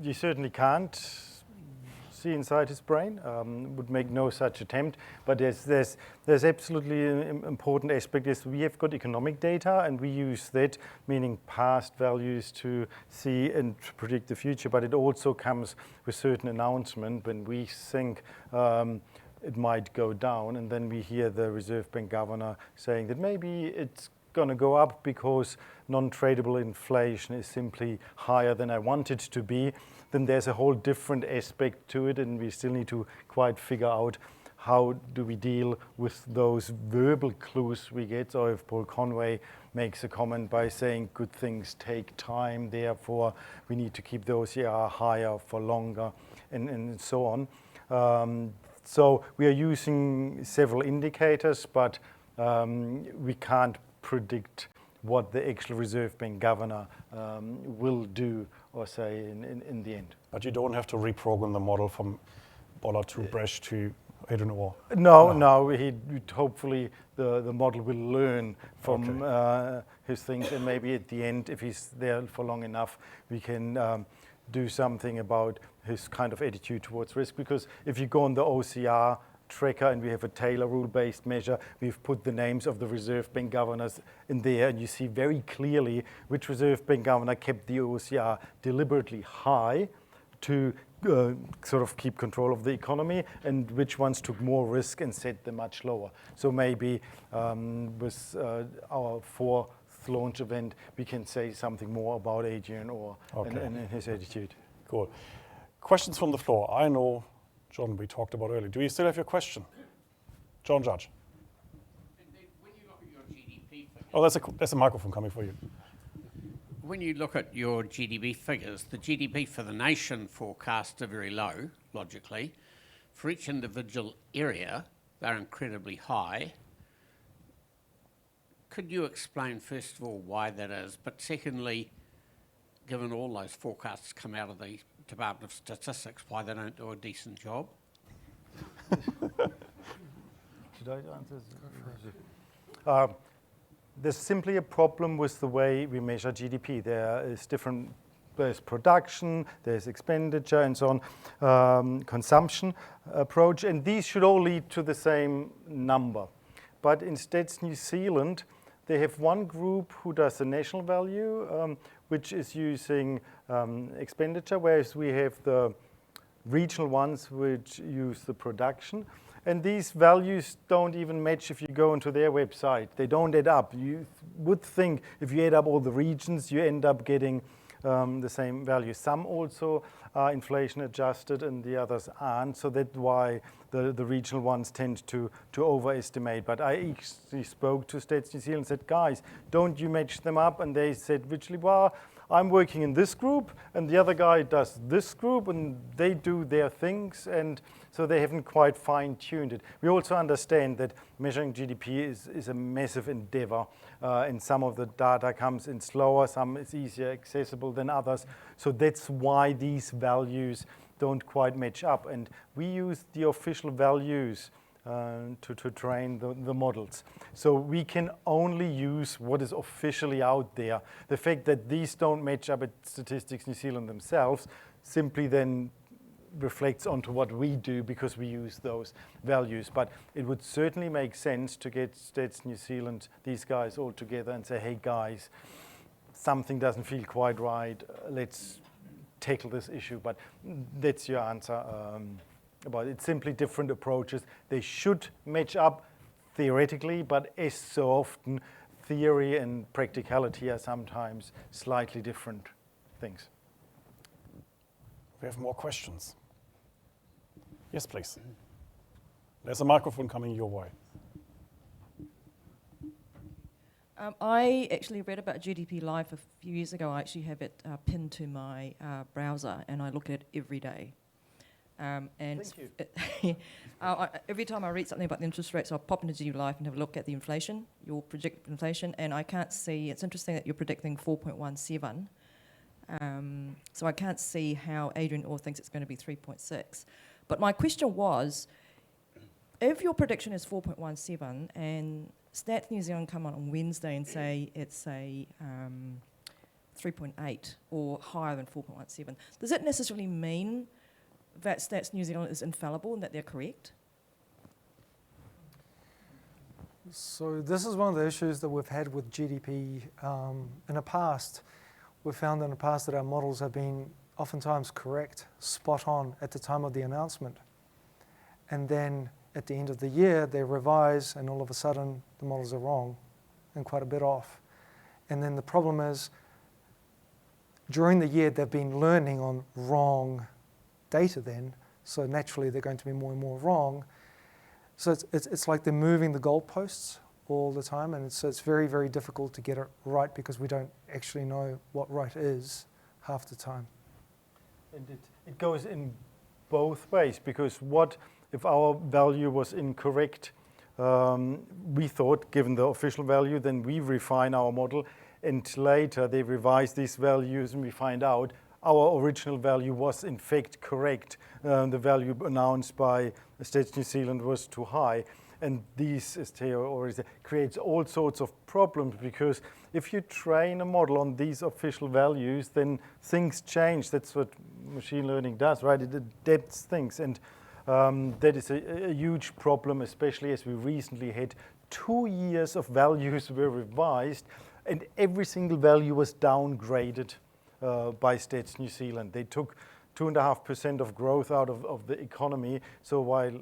Speaker 4: You certainly can't see inside his brain, would make no such attempt. But there's absolutely an important aspect is we have got economic data and we use that, meaning past values to see and to predict the future. But it also comes with certain announcement when we think it might go down, and then we hear the Reserve Bank governor saying that maybe it's going to go up because non-tradable inflation is simply higher than I want it to be. Then there's a whole different aspect to it, and we still need to quite figure out how do we deal with those verbal clues we get. So if Paul Conway makes a comment by saying good things take time, therefore we need to keep the OCR higher for longer, and so on. So we are using several indicators, but we can't predict what the actual Reserve Bank governor will do or say in the end.
Speaker 1: But you don't have to reprogram the model from Bollard to Bresch to Adrian Orr?
Speaker 4: No. Hopefully the model will learn from his things, and maybe at the end, if he's there for long enough, we can do something about his kind of attitude towards risk. Because if you go on the OCR tracker and we have a Taylor rule-based measure, we've put the names of the Reserve Bank governors in there, and you see very clearly which Reserve Bank governor kept the OCR deliberately high to sort of keep control of the economy, and which ones took more risk and set them much lower. So maybe with our fourth launch event, we can say something more about Adrian Orr and his attitude.
Speaker 1: Cool. Questions from the floor. I know, John, we talked about earlier. Do you still have your question? John Judge.
Speaker 6: When you look at your GDP figures,
Speaker 1: Oh, there's a microphone coming for you.
Speaker 6: when you look at your GDP figures, the GDP for the nation forecasts are very low, logically. For each individual area, they're incredibly high. Could you explain, first of all, why that is? But secondly, given all those forecasts come out of the Department of Statistics, why they don't do a decent job?
Speaker 4: Should I answer? There's simply a problem with the way we measure GDP. There is different there's production, there's expenditure, and so on, consumption approach, and these should all lead to the same number. But instead, New Zealand, they have one group who does the national value, which is using expenditure, whereas we have the regional ones which use the production. And these values don't even match if you go into their website. They don't add up. You would think if you add up all the regions, you end up getting the same value. Some also are inflation adjusted and the others aren't. So that's why the regional ones tend to overestimate. But I actually spoke to Stats New Zealand and said, guys, don't you match them up? And they said, literally, well, I'm working in this group and the other guy does this group and they do their things, and so they haven't quite fine-tuned it. We also understand that measuring GDP is a massive endeavor, and some of the data comes in slower, some is easier accessible than others. So that's why these values don't quite match up. And we use the official values to train the models. So we can only use what is officially out there. The fact that these don't match up at Statistics New Zealand themselves simply then reflects onto what we do because we use those values. But it would certainly make sense to get Stats New Zealand, these guys all together and say, hey guys, something doesn't feel quite right, let's tackle this issue. But that's your answer. But it's simply different approaches. They should match up theoretically, but as so often, theory and practicality are sometimes slightly different things.
Speaker 1: We have more questions. Yes, please. There's a microphone coming your way.
Speaker 7: I actually read about GDPLive a few years ago. I actually have it pinned to my browser, and I look at it every day. And
Speaker 4: Thank you.
Speaker 7: every time I read something about the interest rates, I'll pop into GDPLive and have a look at the inflation, your projected inflation, and I can't see, it's interesting that you're predicting 4.17. So I can't see how Adrian Orr thinks it's going to be 3.6. But my question was, if your prediction is 4.17 and Stats New Zealand come on Wednesday and say it's a 3.8 or higher than 4.17, does it necessarily mean that Stats New Zealand is infallible and that they're correct?
Speaker 5: So this is one of the issues that we've had with GDP in the past. We've found in the past that our models have been oftentimes correct, spot on at the time of the announcement. And then at the end of the year, they revise and all of a sudden the models are wrong and quite a bit off. And then the problem is, during the year, they've been learning on wrong data then, so naturally they're going to be more and more wrong. So it's like they're moving the goalposts all the time, and so it's very, very difficult to get it right because we don't actually know what right is half the time.
Speaker 4: And it goes in both ways, because what if our value was incorrect? We thought, given the official value, then we refine our model, and later they revise these values and we find out our original value was in fact correct. The value announced by Stats New Zealand was too high. And these, as Theo already said, creates all sorts of problems, because if you train a model on these official values, then things change. That's what machine learning does, right? It adapts things. And that is a huge problem, especially as we recently had 2 years of values were revised, and every single value was downgraded by Stats New Zealand. They took 2.5% of growth out of the economy. So while,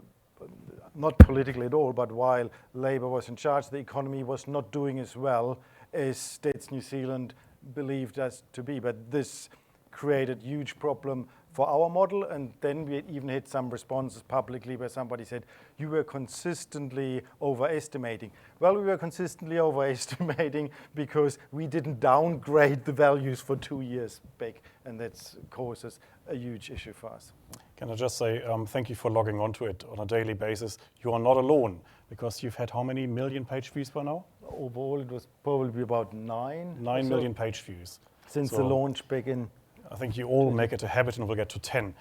Speaker 4: not politically at all, but while Labour was in charge, the economy was not doing as well as Stats New Zealand believed us to be. But this created huge problem for our model, and then we even had some responses publicly where somebody said, you were consistently overestimating. Well, we were consistently overestimating because we didn't downgrade the values for 2 years back, and that causes a huge issue for us.
Speaker 1: Can I just say thank you for logging onto it on a daily basis. You are not alone, because you've had how many million page views by now?
Speaker 4: Overall, it was probably about 9.
Speaker 1: 9 million page views.
Speaker 4: Since the launch back in.
Speaker 1: I think you all make it a habit and we'll get to 10.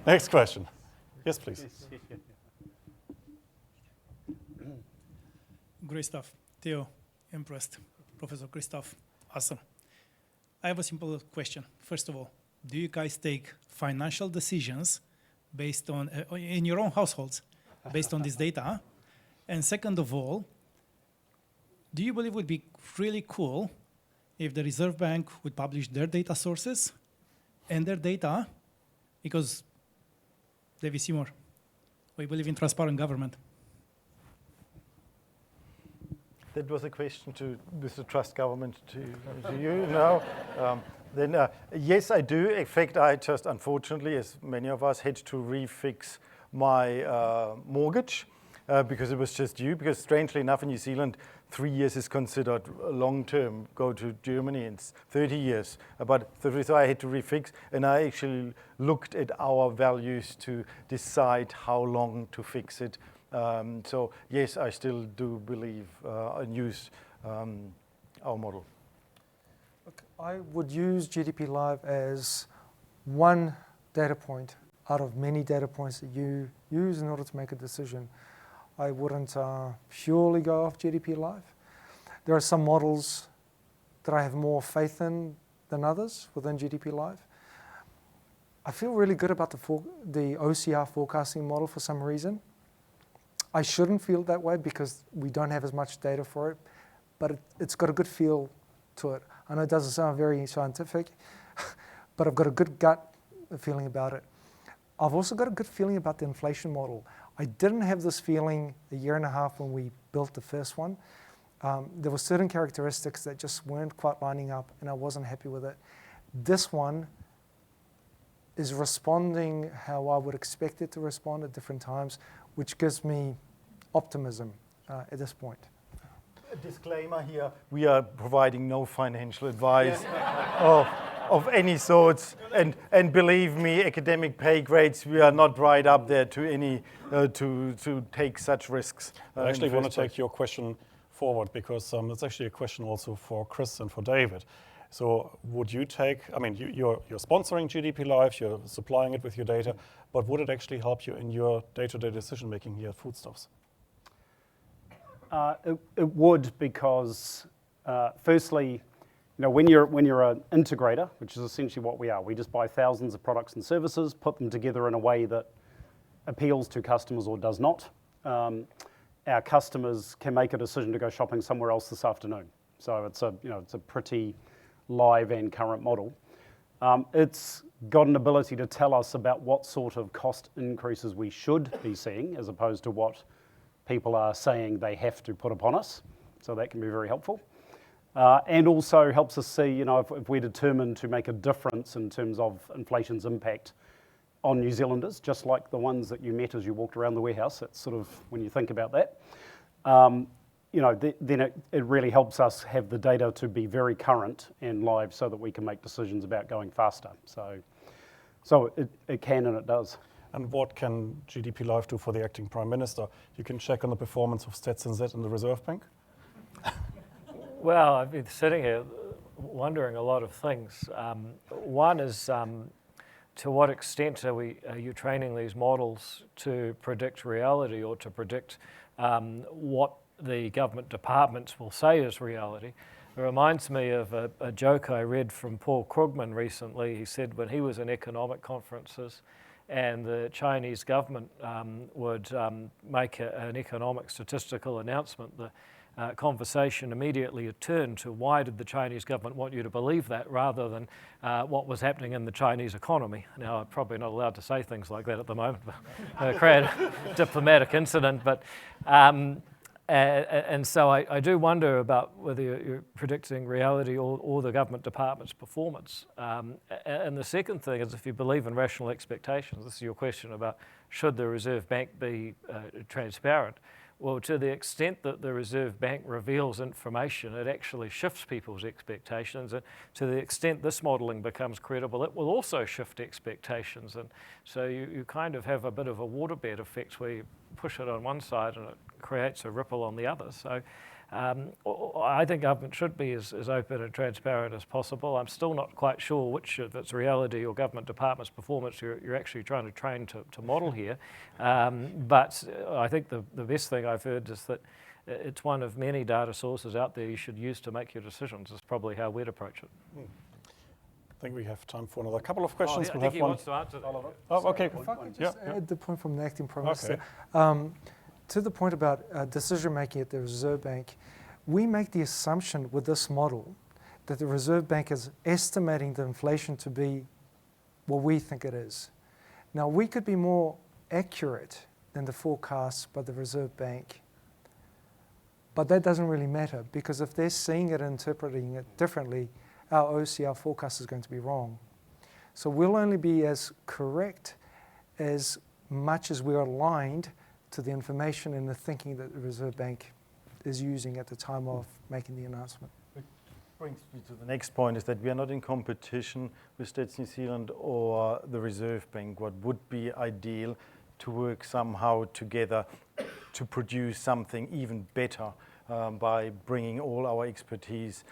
Speaker 1: Next question. Yes, please.
Speaker 8: Great stuff. Theo, impressed. Professor Christoph, awesome. I have a simple question. First of all, do you guys take financial decisions based on, in your own households, based on this data? And second of all, do you believe it would be really cool if the Reserve Bank would publish their data sources and their data? Because, David Seymour, we believe in transparent government.
Speaker 4: That was a question to Mr. Trust Government to you now. Then yes, I do. In fact, I just, unfortunately, as many of us, had to refix my mortgage because it was just due. Because strangely enough, in New Zealand, 3 years is considered long term. Go to Germany, it's 30 years. So I had to refix, and I actually looked at our values to decide how long to fix it. So yes, I still do believe and use our model.
Speaker 5: Look, I would use GDPLive as one data point out of many data points that you use in order to make a decision. I wouldn't purely go off GDPLive. There are some models that I have more faith in than others within GDPLive. I feel really good about the OCR forecasting model for some reason. I shouldn't feel that way because we don't have as much data for it, but it's got a good feel to it. I know it doesn't sound very scientific, but I've got a good gut feeling about it. I've also got a good feeling about the inflation model. I didn't have this feeling a year and a half when we built the first one. There were certain characteristics that just weren't quite lining up, and I wasn't happy with it. This one is responding how I would expect it to respond at different times, which gives me optimism at this point.
Speaker 4: A disclaimer here, we are providing no financial advice of any sorts, and believe me, academic pay grades, we are not right up there to any to take such risks.
Speaker 1: I actually want to take your question forward because it's actually a question also for Chris and for David. So would you take, I mean, you're sponsoring GDPLive, you're supplying it with your data, but would it actually help you in your day-to-day decision-making here at Foodstuffs?
Speaker 2: It would because, firstly, when you're an integrator, which is essentially what we are, we just buy thousands of products and services, put them together in a way that appeals to customers or does not. Our customers can make a decision to go shopping somewhere else this afternoon. So it's a pretty live and current model. It's got an ability to tell us about what sort of cost increases we should be seeing as opposed to what people are saying they have to put upon us. So that can be very helpful. And also helps us see, if we're determined to make a difference in terms of inflation's impact on New Zealanders, just like the ones that you met as you walked around the warehouse. That's sort of when you think about that. Then it really helps us have the data to be very current and live so that we can make decisions about going faster. So it can and it does.
Speaker 1: And what can GDPLive do for the acting Prime Minister? You can check on the performance of Stats NZ and the Reserve Bank?
Speaker 3: Well, I've been sitting here wondering a lot of things. One is to what extent are you training these models to predict reality or to predict what the government departments will say is reality? It reminds me of a joke I read from Paul Krugman recently. He said when he was in economic conferences and the Chinese government would make an economic statistical announcement, the conversation immediately turned to why did the Chinese government want you to believe that rather than what was happening in the Chinese economy. Now, I'm probably not allowed to say things like that at the moment, but create a diplomatic incident. But and so I do wonder about whether you're predicting reality or the government department's performance. And the second thing is if you believe in rational expectations, this is your question about should the Reserve Bank be transparent. Well, to the extent that the Reserve Bank reveals information, it actually shifts people's expectations. And to the extent this modelling becomes credible, it will also shift expectations. And so you kind of have a bit of a waterbed effect where you push it on one side and it creates a ripple on the other. So I think government should be as open and transparent as possible. I'm still not quite sure which of its reality or government department's performance you're actually trying to train to model here. But I think the best thing I've heard is that it's one of many data sources out there you should use to make your decisions. Is probably how we'd approach it.
Speaker 1: think we have time for another couple of questions.
Speaker 3: I
Speaker 1: We'll
Speaker 3: think
Speaker 1: have
Speaker 3: he
Speaker 1: one.
Speaker 3: wants to answer that.
Speaker 1: Oh, okay.
Speaker 5: If I could
Speaker 1: Yeah,
Speaker 5: just add the point from the acting Prime Minister.
Speaker 1: Okay.
Speaker 5: To the point about decision making at the Reserve Bank, we make the assumption with this model that the Reserve Bank is estimating the inflation to be what we think it is. Now, we could be more accurate than the forecast by the Reserve Bank, but that doesn't really matter, because if they're seeing it and interpreting it differently, our OCR forecast is going to be wrong. So we'll only be as correct as much as we're aligned to the information and the thinking that the Reserve Bank is using at the time of making the announcement.
Speaker 4: Brings me to the next point, is that we are not in competition with Stats New Zealand or the Reserve Bank. What would be ideal to work somehow together to produce something even better by bringing all our expertise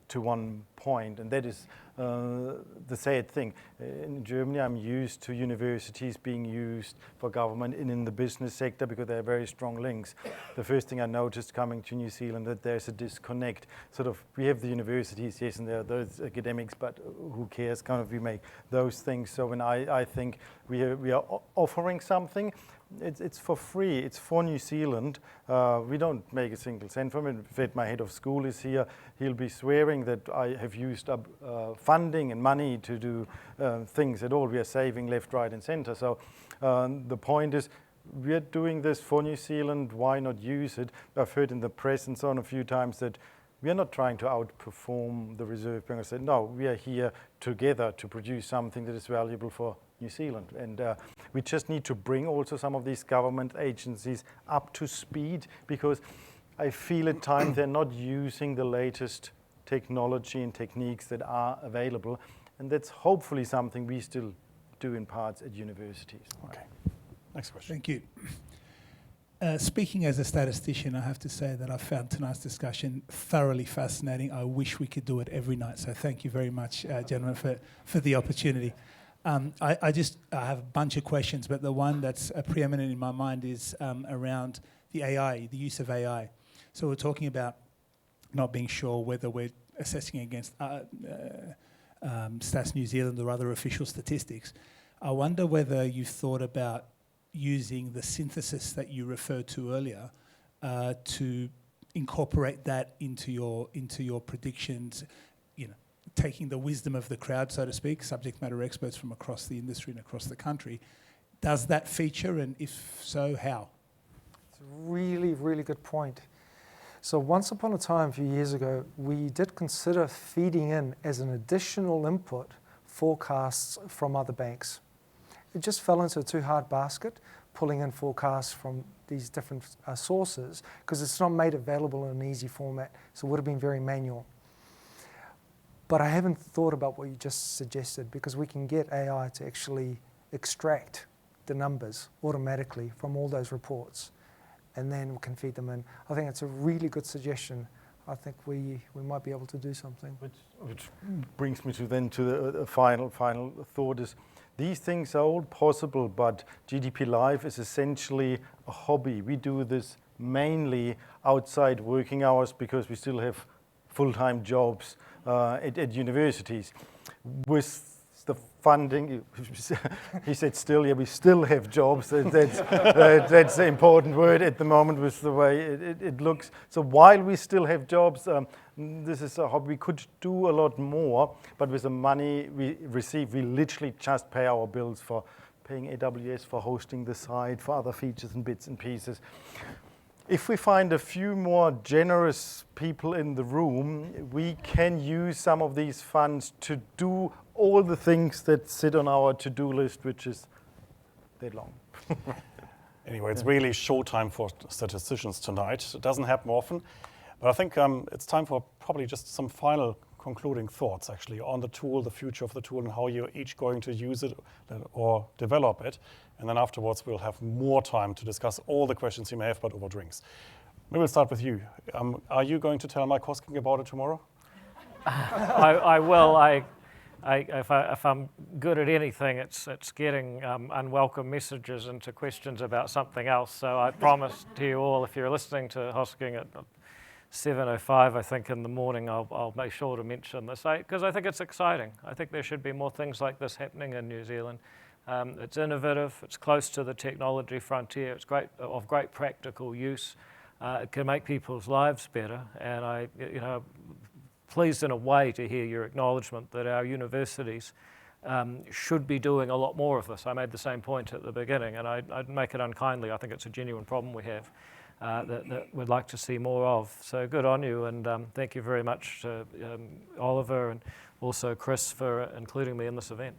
Speaker 4: to one point. And that is the sad thing. In Germany, I'm used to universities being used for government and in the business sector because there are very strong links. The first thing I noticed coming to New Zealand, that there's a disconnect. Sort of, we have the universities, yes, and there are those academics, but who cares? Kind of, we make those things. So when I think we are offering something, it's for free. It's for New Zealand. We don't make a single cent from it. In fact, my head of school is here. He'll be swearing that I have used up funding and money to do things at all. We are saving left, right, and centre. So the point is, we are doing this for New Zealand. Why not use it? I've heard in the press and so on a few times that we are not trying to outperform the Reserve Bank. I said, no, we are here together to produce something that is valuable for New Zealand. And we just need to bring also some of these government agencies up to speed, because I feel at times they're not using the latest technology and techniques that are available. And that's hopefully something we still do in parts at universities.
Speaker 1: Okay. Next question.
Speaker 9: Thank you. Speaking as a statistician, I have to say that I found tonight's discussion thoroughly fascinating. I wish we could do it every night. So thank you very much, gentlemen, for the opportunity. I have a bunch of questions, but the one that's preeminent in my mind is around the AI, the use of AI. So we're talking about not being sure whether we're assessing against Stats New Zealand or other official statistics. I wonder whether you've thought about using the synthesis that you referred to earlier to incorporate that into your predictions, taking the wisdom of the crowd, so to speak, subject matter experts from across the industry and across the country. Does that feature, and if so, how?
Speaker 5: It's a really, really good point. So once upon a time, a few years ago, we did consider feeding in as an additional input forecasts from other banks. It just fell into a too hard basket, pulling in forecasts from these different sources, because it's not made available in an easy format, so it would have been very manual. But I haven't thought about what you just suggested, because we can get AI to actually extract the numbers automatically from all those reports, and then we can feed them in. I think it's a really good suggestion. I think we might be able to do something.
Speaker 4: Which brings me to the final thought is, these things are all possible, but GDPLive is essentially a hobby. We do this mainly outside working hours because we still have full-time jobs at universities. With the funding, he said still, yeah, we still have jobs. That's the important word at the moment with the way it looks. So while we still have jobs, this is a hobby. We could do a lot more, but with the money we receive, we literally just pay our bills for paying AWS for hosting the site, for other features and bits and pieces. If we find a few more generous people in the room, we can use some of these funds to do all the things that sit on our to-do list, which is that long.
Speaker 1: Anyway, it's really showtime for statisticians tonight. It doesn't happen often, but I think it's time for probably just some final concluding thoughts, actually, on the tool, the future of the tool, and how you're each going to use it or develop it. And then afterwards, we'll have more time to discuss all the questions you may have, but over drinks. Maybe we'll start with you. Are you going to tell Mike Hosking about it tomorrow?
Speaker 3: I will. If I'm good at anything, it's getting unwelcome messages into questions about something else. So I promise to you all, if you're listening to Hosking at 7:05, I think, in the morning, I'll make sure to mention this, because I think it's exciting. I think there should be more things like this happening in New Zealand. It's innovative, it's close to the technology frontier, it's of great practical use. It can make people's lives better, and pleased in a way to hear your acknowledgement that our universities should be doing a lot more of this. I made the same point at the beginning, and I'd make it unkindly. I think it's a genuine problem we have that we'd like to see more of. So good on you, and thank you very much to Oliver and also Chris for including me in this event.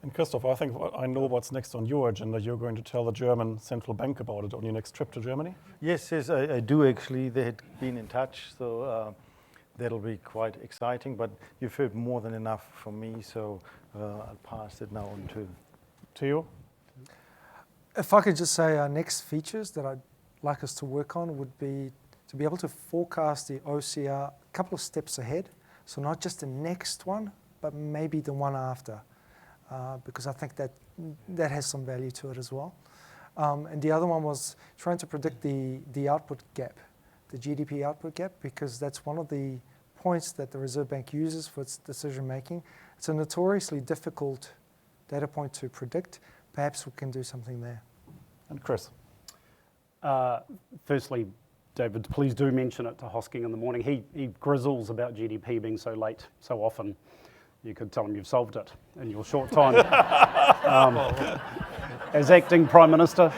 Speaker 1: And Christoph, I think I know what's next on your agenda. You're going to tell the German central bank about it on your next trip to Germany?
Speaker 4: Yes, I do actually. They had been in touch, so that'll be quite exciting. But you've heard more than enough from me, so I'll pass it now on to
Speaker 1: you.
Speaker 5: If I could just say our next features that I'd like us to work on would be to be able to forecast the OCR a couple of steps ahead. So not just the next one, but maybe the one after. Because I think that has some value to it as well. And the other one was trying to predict the output gap, the GDP output gap, because that's one of the points that the Reserve Bank uses for its decision making. It's a notoriously difficult data point to predict. Perhaps we can do something there.
Speaker 1: And Chris?
Speaker 2: Firstly, David, please do mention it to Hosking in the morning. He grizzles about GDP being so late so often. You could tell him you've solved it in your short time as acting Prime Minister.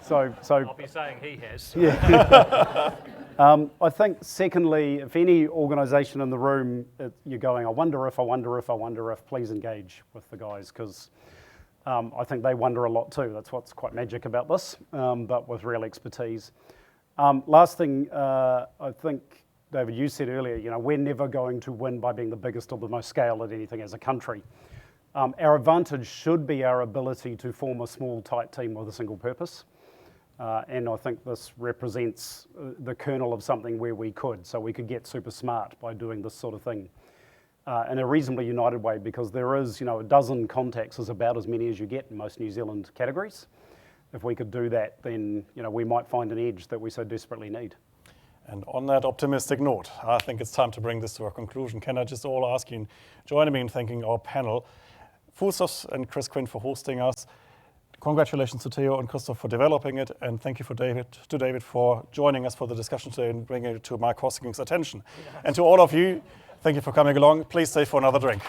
Speaker 2: So
Speaker 3: I'll be saying he has.
Speaker 2: Yeah. I think, secondly, if any organisation in the room, you're going, I wonder if, please engage with the guys, because I think they wonder a lot too. That's what's quite magic about this, but with real expertise. Last thing, I think, David, you said earlier, we're never going to win by being the biggest or the most scale at anything as a country. Our advantage should be our ability to form a small, tight team with a single purpose. And I think this represents the kernel of something where we could. So we could get super smart by doing this sort of thing in a reasonably united way, because there is, a dozen contacts is about as many as you get in most New Zealand categories. If we could do that, then, we might find an edge that we so desperately need.
Speaker 1: And on that optimistic note, I think it's time to bring this to a conclusion. Can I just all ask you, join me in thanking our panel, Foodstuffs and Chris Quin for hosting us. Congratulations to Theo and Christoph for developing it, and thank you to David for joining us for the discussion today and bringing it to Mike Hosking's attention. And to all of you, thank you for coming along. Please stay for another drink.